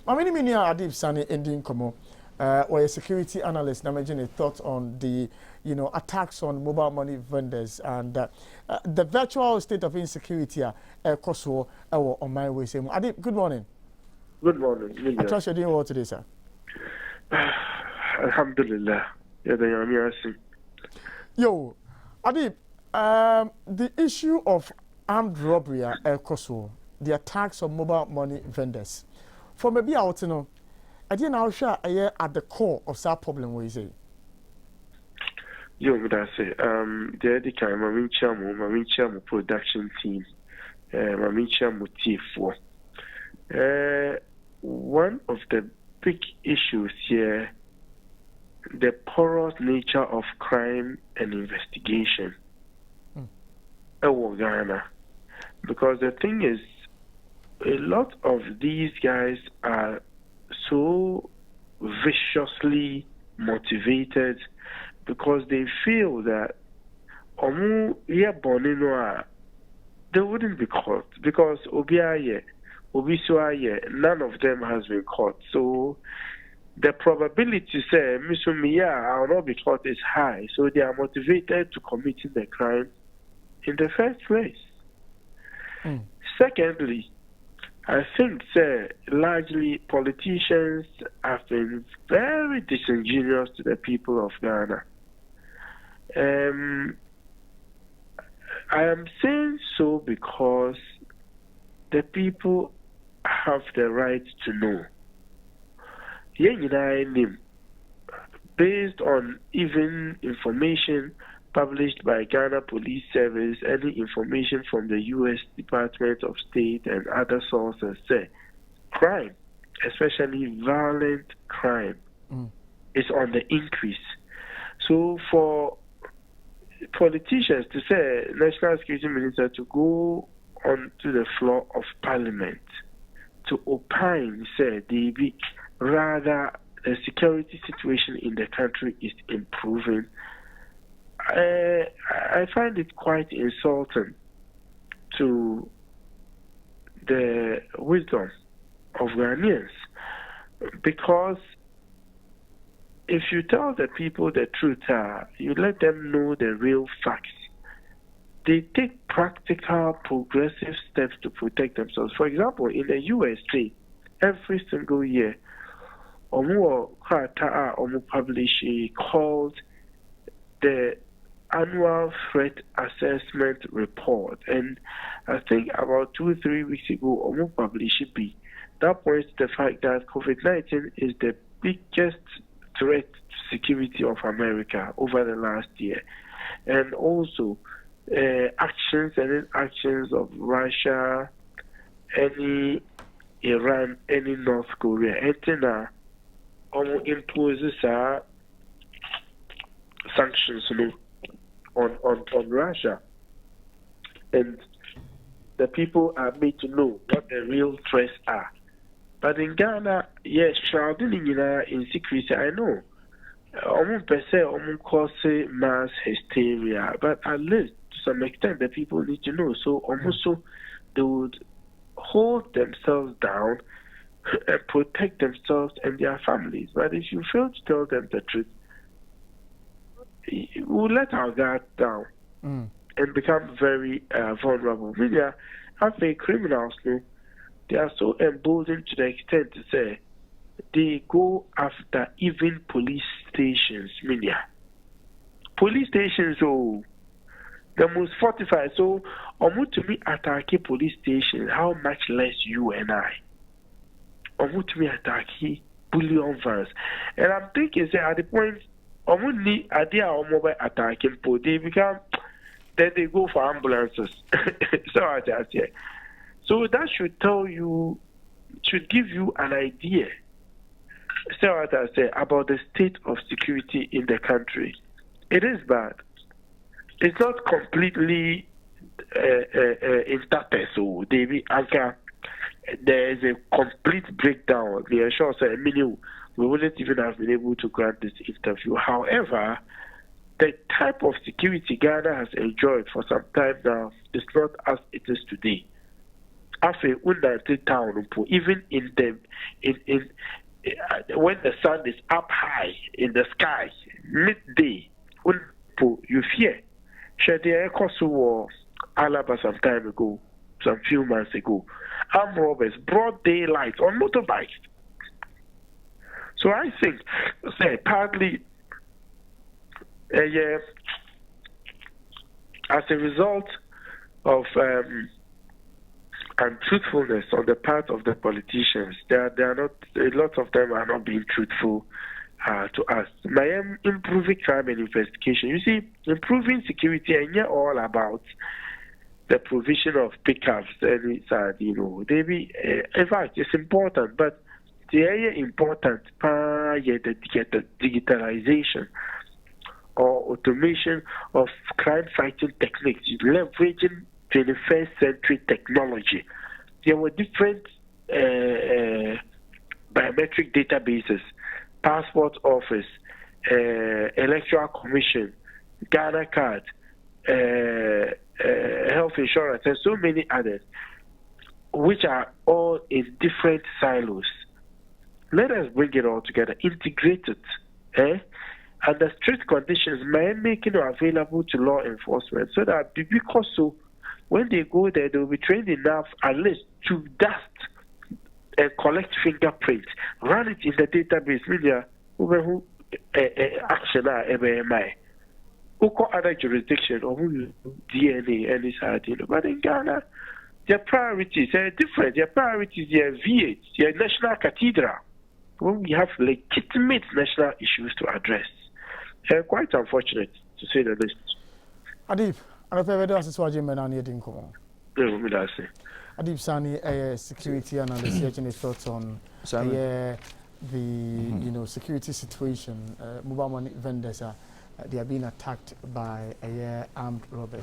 My many many Adib Sani ending Komo, or a security analyst, imagine a thought on the attacks on mobile money vendors and the virtual state of insecurity Kosovo on my way. Adib, good morning. Good morning. I trust you're doing well today, sir. Alhamdulillah. Yo, Adib, the issue of armed robbery at Kosovo, the attacks on mobile money vendors. For maybe out to know, I didn't know share at the core of that problem. What you say? Yo, what I say? The kind my chairman production team, my chairman T4. One of the big issues here, the porous nature of crime and investigation. Ghana, because the thing is, a lot of these guys are so viciously motivated because they feel that they wouldn't be caught because none of them has been caught. So the probability to say I will not be caught is high. So they are motivated to committing the crime in the first place. Secondly, I think largely politicians have been very disingenuous to the people of Ghana. I am saying so because the people have the right to know. Based on even information published by Ghana Police Service, any information from the U.S. Department of State and other sources say crime, especially violent crime, is on the increase. So for politicians to say, National Security Minister, to go onto the floor of Parliament to opine, say, rather the security situation in the country is improving, I find it quite insulting to the wisdom of Ghanaians, because if you tell the people the truth, you let them know the real facts, they take practical, progressive steps to protect themselves. For example, in the USA, every single year, publish called the Annual Threat Assessment Report, and I think about 2-3 weeks ago, Omo published it. That points to the fact that COVID-19 is the biggest threat to security of America over the last year, and also actions and inactions of Russia, any Iran, any North Korea, anything imposes sanctions on Russia, and the people are made to know what the real threats are. But in Ghana, yes, shrouding in secrecy, I know. Cause mass hysteria, but at least to some extent the people need to know. So almost they would hold themselves down and protect themselves and their families. But if you fail to tell them the truth, we'll let our guard down and become very vulnerable. Media, have criminals, they are so emboldened to the extent to say they go after even police stations. Media, police stations, the most fortified. So, to me attack police stations, how much less you and I? To me attack bullion vans, and I'm thinking, at the point. Need idea of mobile attacking, they become, then they go for ambulances. So I just say, so that should give you an idea. So I say about the state of security in the country. It is bad. It's not completely intact. So they be anchor. There is a complete breakdown. They are sure say we wouldn't even have been able to grant this interview. However, the type of security Ghana has enjoyed for some time now is not as it is today. After town, even in the when the sun is up high in the sky, midday, you fear. Shadia Kosu war Alaba some time ago, some few months ago. Armed robbers, broad daylight on motorbikes. So I think, say, partly, as a result of untruthfulness on the part of the politicians, they are not. A lot of them are not being truthful to us. I am improving crime and investigation. You see, improving security and yet all about the provision of pickups and they be in fact it's important, but the area important the digitalization or automation of crime fighting techniques, leveraging 21st century technology. There were different biometric databases, passport office, electoral commission, Ghana card, health insurance, and so many others, which are all in different silos. Let us bring it all together, integrate it, under strict conditions, making it available to law enforcement, so that because so when they go there, they will be trained enough at least to dust and collect fingerprints, run it in the database, media, who action other jurisdiction or DNA and this but in Ghana, their priorities are different. Their priorities are V8, their national cathedral, when we have legitimate national issues to address. Quite unfortunate, to say the least. Adib, I don't know if that's what Jim and I need in common. Adib Sani, security analyst, here thoughts on the security situation. Mobile money vendors are they are being attacked by armed robbers.